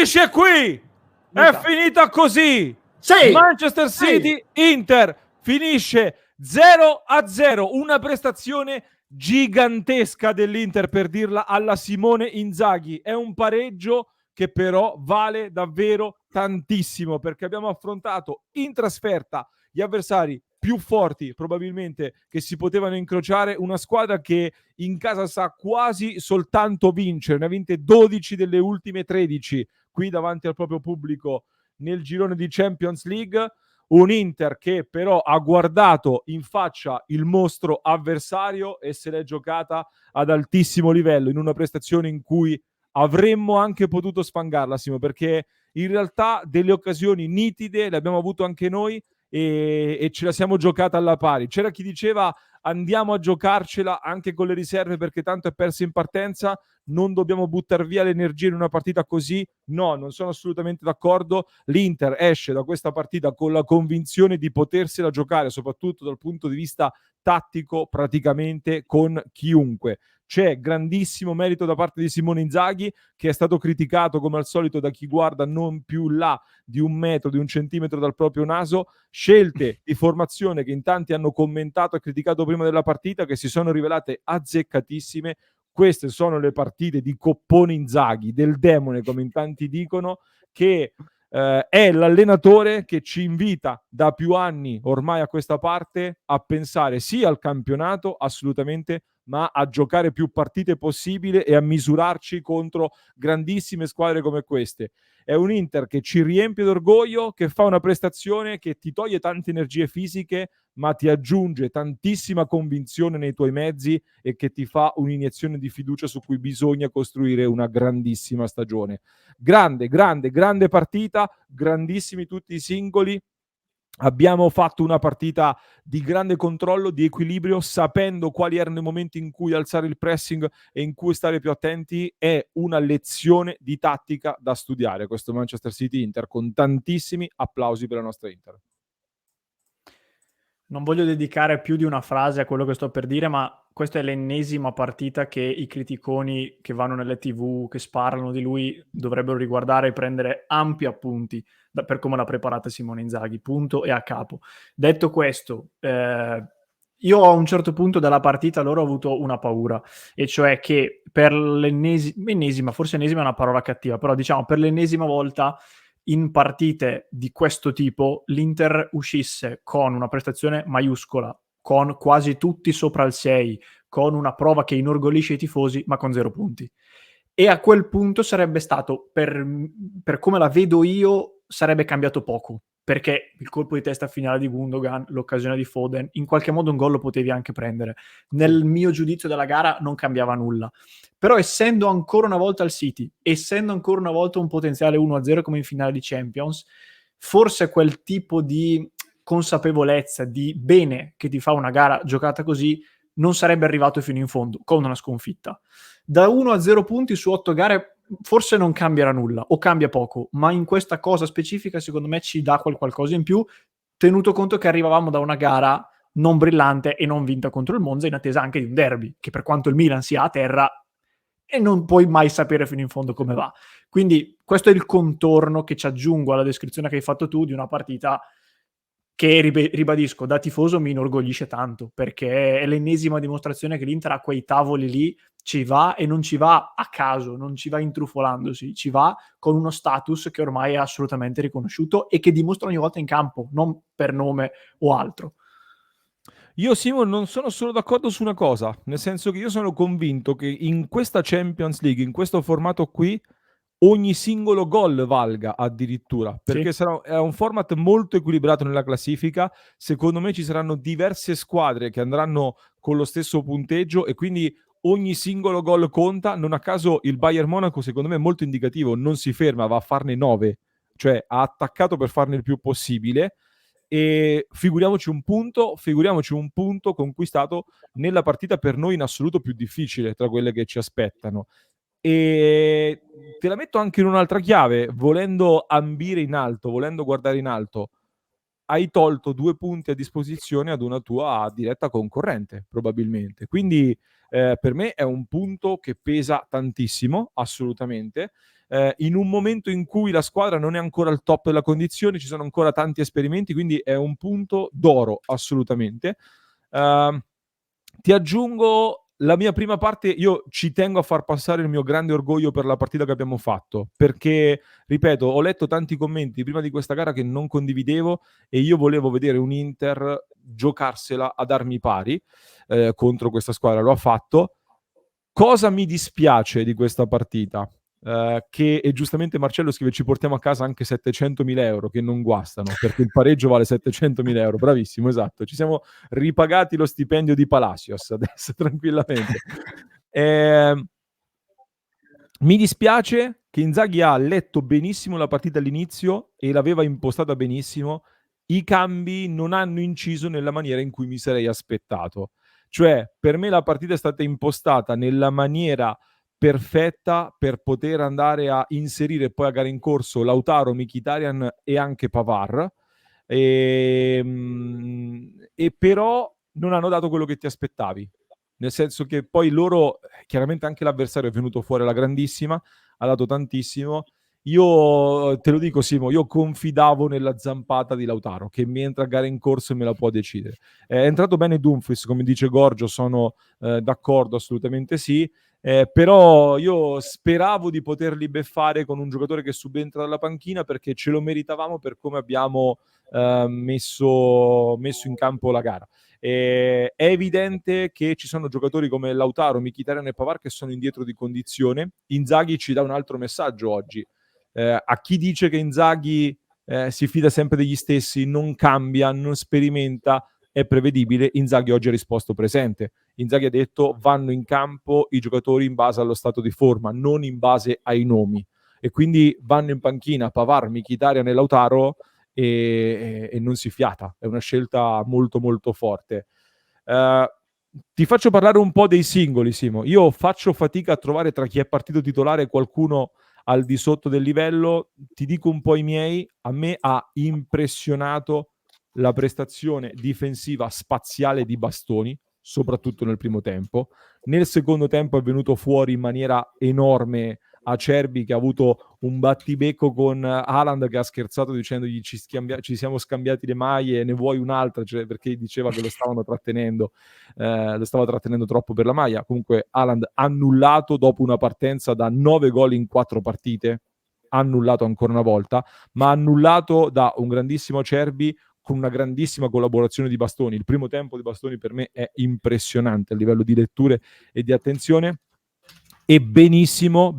Finisce qui! È finita così! Sì! Manchester City Inter finisce 0-0, una prestazione gigantesca dell'Inter, per dirla alla Simone Inzaghi. È un pareggio che però vale davvero tantissimo, perché abbiamo affrontato in trasferta gli avversari più forti probabilmente che si potevano incrociare, una squadra che in casa sa quasi soltanto vincere, ne ha vinte 12 delle ultime 13 qui davanti al proprio pubblico nel girone di Champions League. Un Inter che però ha guardato in faccia il mostro avversario e se l'è giocata ad altissimo livello, in una prestazione in cui avremmo anche potuto sfangarla, Simo, perché in realtà delle occasioni nitide le abbiamo avuto anche noi e ce la siamo giocata alla pari. C'era chi diceva andiamo a giocarcela anche con le riserve perché tanto è persa in partenza, non dobbiamo buttare via l'energia in una partita così. No, non sono assolutamente d'accordo. L'Inter esce da questa partita con la convinzione di potersela giocare, soprattutto dal punto di vista tattico, praticamente con chiunque. C'è grandissimo merito da parte di Simone Inzaghi, che è stato criticato come al solito da chi guarda non più là di 1 metro, di 1 centimetro dal proprio naso. Scelte di formazione che in tanti hanno commentato e criticato prima della partita, che si sono rivelate azzeccatissime. Queste sono le partite di Coppone Inzaghi, del demone, come in tanti dicono, che è l'allenatore che ci invita da più anni ormai a questa parte a pensare sì al campionato, assolutamente, ma a giocare più partite possibile e a misurarci contro grandissime squadre come queste. È un Inter che ci riempie d'orgoglio, che fa una prestazione che ti toglie tante energie fisiche, ma ti aggiunge tantissima convinzione nei tuoi mezzi e che ti fa un'iniezione di fiducia su cui bisogna costruire una grandissima stagione. Grande, grande, grande partita, grandissimi tutti i singoli. Abbiamo fatto una partita di grande controllo, di equilibrio, sapendo quali erano i momenti in cui alzare il pressing e in cui stare più attenti. È una lezione di tattica da studiare questo Manchester City Inter, con tantissimi applausi per la nostra Inter. Non voglio dedicare più di una frase a quello che sto per dire, ma questa è l'ennesima partita che i criticoni che vanno nelle TV, che sparano di lui, dovrebbero riguardare e prendere ampi appunti per come l'ha preparata Simone Inzaghi, punto e a capo. Detto questo, io a un certo punto della partita loro ho avuto una paura, e cioè che per l'ennesima, forse ennesima è una parola cattiva, però diciamo per l'ennesima volta in partite di questo tipo l'Inter uscisse con una prestazione maiuscola, con quasi tutti sopra il 6, con una prova che inorgoglisce i tifosi, ma con 0 punti. E a quel punto sarebbe stato, per come la vedo io, sarebbe cambiato poco, perché il colpo di testa finale di Gundogan, l'occasione di Foden, in qualche modo un gol lo potevi anche prendere. Nel mio giudizio della gara non cambiava nulla. Però essendo ancora una volta al City, essendo ancora una volta un potenziale 1-0 come in finale di Champions, forse quel tipo di consapevolezza di bene che ti fa una gara giocata così non sarebbe arrivato fino in fondo con una sconfitta. Da 1-0 punti su 8 gare forse non cambierà nulla o cambia poco, ma in questa cosa specifica secondo me ci dà qualcosa in più, tenuto conto che arrivavamo da una gara non brillante e non vinta contro il Monza, in attesa anche di un derby, che per quanto il Milan sia a terra e non puoi mai sapere fino in fondo come va. Quindi questo è il contorno che ci aggiungo alla descrizione che hai fatto tu di una partita che, ribadisco, da tifoso mi inorgoglisce tanto, perché è l'ennesima dimostrazione che l'Inter a quei tavoli lì ci va, e non ci va a caso, non ci va intrufolandosi, ci va con uno status che ormai è assolutamente riconosciuto e che dimostra ogni volta in campo, non per nome o altro. Io, Simon, non sono solo d'accordo su una cosa, nel senso che io sono convinto che in questa Champions League, in questo formato qui, ogni singolo gol valga addirittura, perché Sì. è un format molto equilibrato nella classifica. Secondo me ci saranno diverse squadre che andranno con lo stesso punteggio e quindi ogni singolo gol conta. Non a caso il Bayern Monaco, secondo me, è molto indicativo, non si ferma, va a farne 9, cioè ha attaccato per farne il più possibile. E figuriamoci un punto conquistato nella partita per noi in assoluto più difficile tra quelle che ci aspettano. E te la metto anche in un'altra chiave, volendo ambire in alto, volendo guardare in alto. hai tolto 2 punti a disposizione ad una tua diretta concorrente, probabilmente. Quindi per me è un punto che pesa tantissimo, assolutamente. In un momento in cui la squadra non è ancora al top della condizione, ci sono ancora tanti esperimenti, quindi è un punto d'oro, assolutamente. Ti aggiungo la mia prima parte, io ci tengo a far passare il mio grande orgoglio per la partita che abbiamo fatto, perché, ripeto, ho letto tanti commenti prima di questa gara che non condividevo e io volevo vedere un Inter giocarsela ad armi pari contro questa squadra, lo ha fatto. Cosa mi dispiace di questa partita? Che, e giustamente Marcello scrive, ci portiamo a casa anche 700.000 euro, che non guastano, perché il pareggio vale 700.000 euro. Bravissimo, esatto. Ci siamo ripagati lo stipendio di Palacios adesso, tranquillamente. Mi dispiace che Inzaghi ha letto benissimo la partita all'inizio e l'aveva impostata benissimo. I cambi non hanno inciso nella maniera in cui mi sarei aspettato. Cioè, per me la partita è stata impostata nella maniera perfetta per poter andare a inserire poi a gara in corso Lautaro, Mkhitaryan e anche Pavard. E però non hanno dato quello che ti aspettavi. Nel senso che poi loro, chiaramente anche l'avversario è venuto fuori alla grandissima, ha dato tantissimo. Io te lo dico, Simo, io confidavo nella zampata di Lautaro, che mi entra a gara in corso e me la può decidere. È entrato bene Dumfries, come dice Gorgio, sono d'accordo, assolutamente sì. Però io speravo di poterli beffare con un giocatore che subentra dalla panchina, perché ce lo meritavamo per come abbiamo messo in campo la gara. È evidente che ci sono giocatori come Lautaro, Mkhitaryan e Pavard che sono indietro di condizione. Inzaghi ci dà un altro messaggio oggi. A chi dice che Inzaghi si fida sempre degli stessi, non cambia, non sperimenta, è prevedibile. Inzaghi oggi ha risposto presente. Inzaghi ha detto vanno in campo i giocatori in base allo stato di forma, non in base ai nomi. E quindi vanno in panchina Pavard, Mkhitaryan e Lautaro e non si fiata. È una scelta molto molto forte. Ti faccio parlare un po' dei singoli, Simo. Io faccio fatica a trovare tra chi è partito titolare qualcuno al di sotto del livello. Ti dico un po' i miei. A me ha impressionato la prestazione difensiva spaziale di Bastoni, soprattutto nel primo tempo. Nel secondo tempo è venuto fuori in maniera enorme Acerbi, che ha avuto un battibecco con Haaland, che ha scherzato dicendogli ci siamo scambiati le maglie, ne vuoi un'altra? Cioè, perché diceva che lo stava trattenendo troppo per la maglia. Comunque Haaland annullato dopo una partenza da 9 gol in 4 partite, annullato ancora una volta, ma annullato da un grandissimo Acerbi con una grandissima collaborazione di Bastoni. Il primo tempo di Bastoni per me è impressionante a livello di letture e di attenzione. E benissimo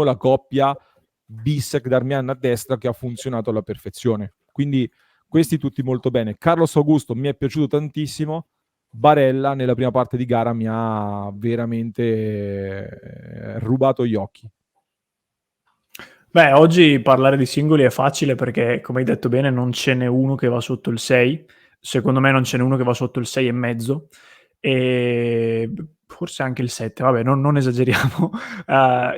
la coppia Bissek-Darmian a destra, che ha funzionato alla perfezione. Quindi questi tutti molto bene. Carlos Augusto mi è piaciuto tantissimo. Barella nella prima parte di gara mi ha veramente rubato gli occhi. Beh, oggi parlare di singoli è facile perché, come hai detto bene, non ce n'è uno che va sotto il 6. Secondo me non ce n'è uno che va sotto il 6,5. E forse anche il 7, vabbè, non esageriamo.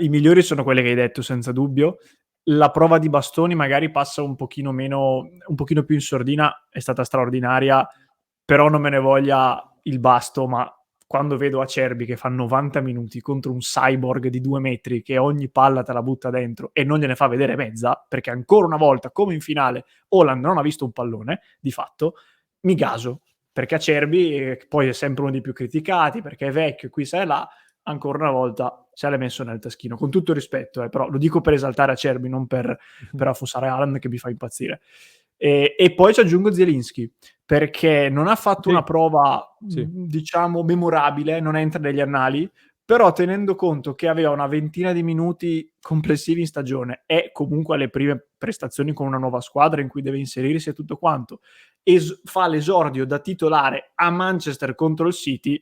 I migliori sono quelli che hai detto, senza dubbio. La prova di Bastoni magari passa un pochino più in sordina, è stata straordinaria, però non me ne voglia il Basto, ma quando vedo Acerbi che fa 90 minuti contro un cyborg di 2 metri che ogni palla te la butta dentro e non gliene fa vedere mezza, perché ancora una volta, come in finale, Haaland non ha visto un pallone, di fatto, mi gaso, perché Acerbi poi è sempre uno dei più criticati, perché è vecchio, qui sai là, ancora una volta se l'è messo nel taschino, con tutto il rispetto, però lo dico per esaltare Acerbi, non per affossare Haaland, che mi fa impazzire. E poi ci aggiungo Zielinski, perché non ha fatto una prova, diciamo, memorabile, non entra negli annali, però tenendo conto che aveva una ventina di minuti complessivi in stagione e comunque alle prime prestazioni con una nuova squadra in cui deve inserirsi e tutto quanto, e fa l'esordio da titolare a Manchester contro il City,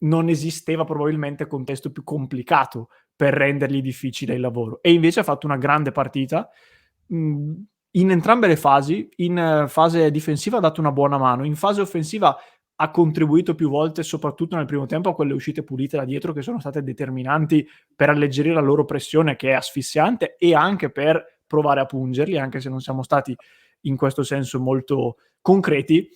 non esisteva probabilmente contesto più complicato per rendergli difficile il lavoro. E invece ha fatto una grande partita, in entrambe le fasi. In fase difensiva ha dato una buona mano, in fase offensiva ha contribuito più volte, soprattutto nel primo tempo, a quelle uscite pulite da dietro che sono state determinanti per alleggerire la loro pressione, che è asfissiante, e anche per provare a pungerli, anche se non siamo stati in questo senso molto concreti,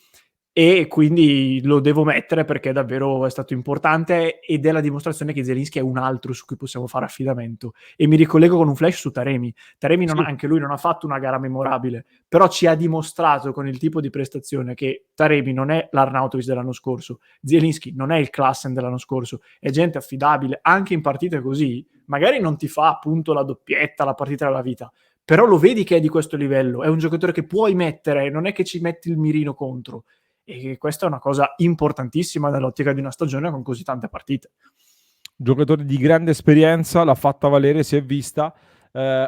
e quindi lo devo mettere perché davvero è stato importante ed è la dimostrazione che Zielinski è un altro su cui possiamo fare affidamento. E mi ricollego con un flash su Taremi. Taremi Sì. anche lui non ha fatto una gara memorabile, però ci ha dimostrato con il tipo di prestazione che Taremi non è l'Arnautovic dell'anno scorso, Zielinski non è il Klassen dell'anno scorso, è gente affidabile anche in partite così. Magari non ti fa appunto la doppietta, la partita della vita, però lo vedi che è di questo livello, è un giocatore che puoi mettere, non è che ci metti il mirino contro. E questa è una cosa importantissima nell'ottica di una stagione con così tante partite. Giocatore di grande esperienza, l'ha fatta valere, si è vista.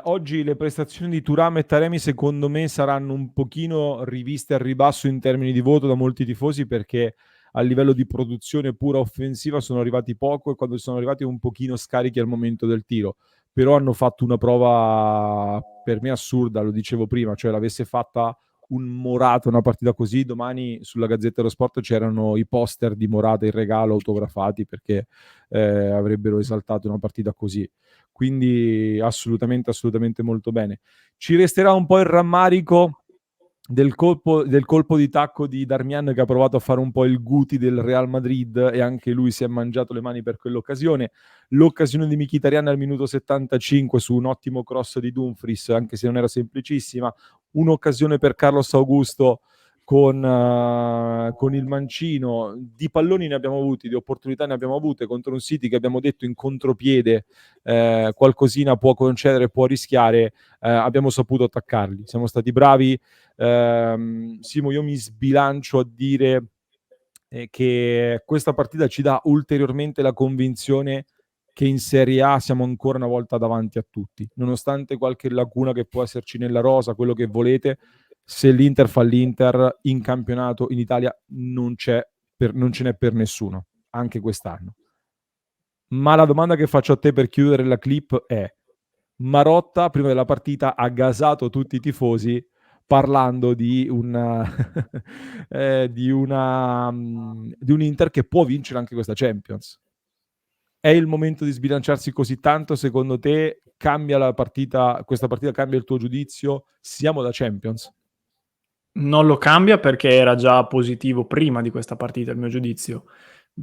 Oggi le prestazioni di Thuram e Taremi secondo me saranno un pochino riviste al ribasso in termini di voto da molti tifosi, perché a livello di produzione pura offensiva sono arrivati poco e quando sono arrivati un pochino scarichi al momento del tiro. Però hanno fatto una prova per me assurda, lo dicevo prima, cioè l'avesse fatta un Morata una partita così, domani sulla Gazzetta dello Sport c'erano i poster di Morata in regalo autografati, perché avrebbero esaltato una partita così. Quindi assolutamente molto bene. Ci resterà un po' il rammarico del colpo di tacco di Darmian, che ha provato a fare un po' il Guti del Real Madrid e anche lui si è mangiato le mani per quell'occasione. L'occasione di Mkhitaryan al minuto 75 su un ottimo cross di Dumfries, anche se non era semplicissima. Un'occasione per Carlos Augusto con il mancino. Di palloni ne abbiamo avuti, di opportunità ne abbiamo avute contro un City che abbiamo detto in contropiede qualcosina può concedere, può rischiare. Abbiamo saputo attaccarli, siamo stati bravi. Simo, io mi sbilancio a dire che questa partita ci dà ulteriormente la convinzione che in Serie A siamo ancora una volta davanti a tutti, nonostante qualche lacuna che può esserci nella rosa, quello che volete. Se l'Inter fa l'Inter in campionato in Italia non ce n'è per nessuno, anche quest'anno. Ma la domanda che faccio a te per chiudere la clip è: Marotta prima della partita ha gasato tutti i tifosi parlando di di un Inter che può vincere anche questa Champions. È il momento di sbilanciarsi così tanto? Secondo te cambia la partita, questa partita cambia il tuo giudizio? Siamo da Champions? Non lo cambia perché era già positivo prima di questa partita, il mio giudizio.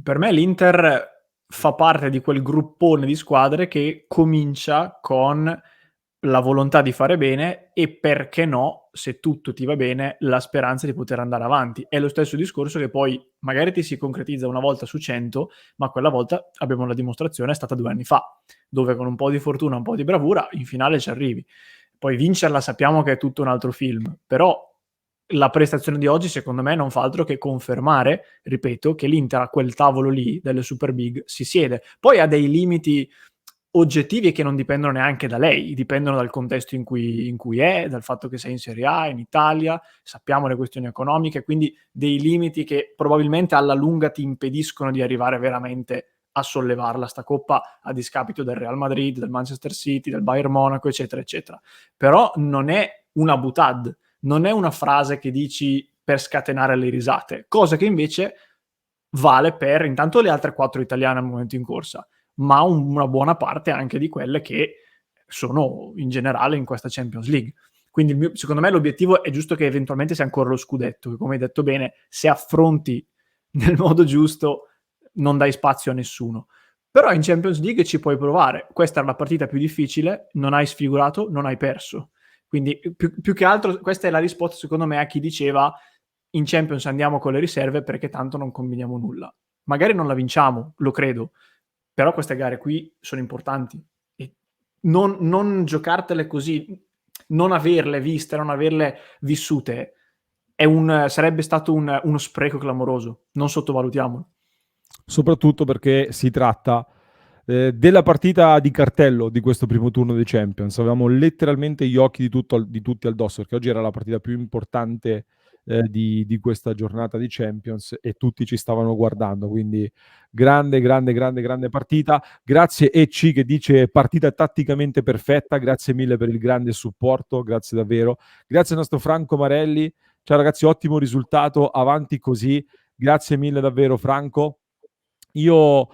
Per me l'Inter fa parte di quel gruppone di squadre che comincia con la volontà di fare bene e, perché no, se tutto ti va bene, la speranza di poter andare avanti. È lo stesso discorso che poi magari ti si concretizza una volta su 100, ma quella volta abbiamo la dimostrazione, è stata 2 anni fa, dove con un po' di fortuna, un po' di bravura, in finale ci arrivi. Poi vincerla sappiamo che è tutto un altro film, però la prestazione di oggi secondo me non fa altro che confermare, ripeto, che l'Inter a quel tavolo lì delle Super Big si siede. Poi ha dei limiti oggettivi che non dipendono neanche da lei, dipendono dal contesto in cui è, dal fatto che sei in Serie A, in Italia, sappiamo le questioni economiche, quindi dei limiti che probabilmente alla lunga ti impediscono di arrivare veramente a sollevarla sta coppa, a discapito del Real Madrid, del Manchester City, del Bayern Monaco, eccetera, eccetera. Però non è una butad, non è una frase che dici per scatenare le risate, cosa che invece vale per intanto le altre 4 italiane al momento in corsa, ma una buona parte anche di quelle che sono in generale in questa Champions League. Quindi secondo me l'obiettivo è giusto che eventualmente sia ancora lo scudetto, che come hai detto bene, se affronti nel modo giusto non dai spazio a nessuno. Però in Champions League ci puoi provare. Questa era la partita più difficile, non hai sfigurato, non hai perso. Quindi più che altro questa è la risposta secondo me a chi diceva in Champions andiamo con le riserve perché tanto non combiniamo nulla. Magari non la vinciamo, lo credo, però queste gare qui sono importanti e non giocartele così, non averle viste, non averle vissute, sarebbe stato uno spreco clamoroso, non sottovalutiamolo. Soprattutto perché si tratta della partita di cartello di questo primo turno di Champions. Avevamo letteralmente gli occhi di tutti addosso, perché oggi era la partita più importante di questa giornata di Champions e tutti ci stavano guardando, quindi grande partita. Grazie EC che dice partita tatticamente perfetta, grazie mille per il grande supporto, grazie davvero. Grazie al nostro Franco Marelli, ciao ragazzi, ottimo risultato, avanti così, grazie mille davvero Franco. Io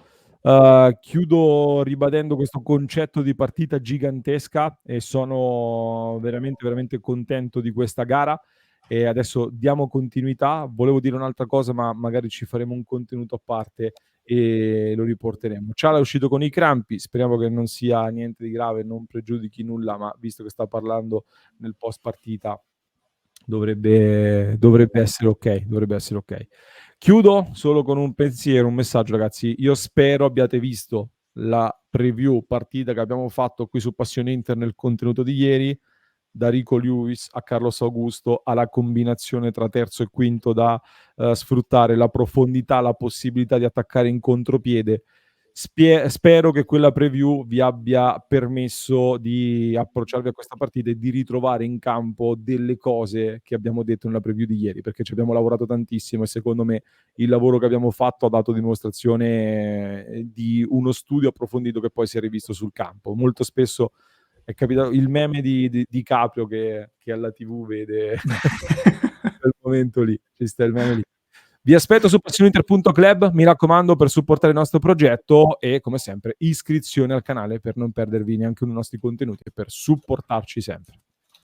chiudo ribadendo questo concetto di partita gigantesca e sono veramente contento di questa gara e adesso diamo continuità. Volevo dire un'altra cosa, ma magari ci faremo un contenuto a parte e lo riporteremo. Ciala è uscito con i crampi, speriamo che non sia niente di grave, non pregiudichi nulla, ma visto che sta parlando nel post partita dovrebbe essere ok, dovrebbe essere ok. Chiudo solo con un pensiero, un messaggio, ragazzi. Io spero abbiate visto la preview partita che abbiamo fatto qui su Passione Inter nel contenuto di ieri, da Rico Lewis a Carlos Augusto, alla combinazione tra terzo e quinto da sfruttare, la profondità, la possibilità di attaccare in contropiede. Spero che quella preview vi abbia permesso di approcciarvi a questa partita e di ritrovare in campo delle cose che abbiamo detto nella preview di ieri, perché ci abbiamo lavorato tantissimo e secondo me il lavoro che abbiamo fatto ha dato dimostrazione di uno studio approfondito che poi si è rivisto sul campo. Molto spesso è capitato il meme di Caprio che alla TV vede quel momento lì, ci sta il meme lì. Vi aspetto su passioneinter.club, mi raccomando, per supportare il nostro progetto e come sempre iscrizione al canale per non perdervi neanche uno dei nostri contenuti e per supportarci sempre.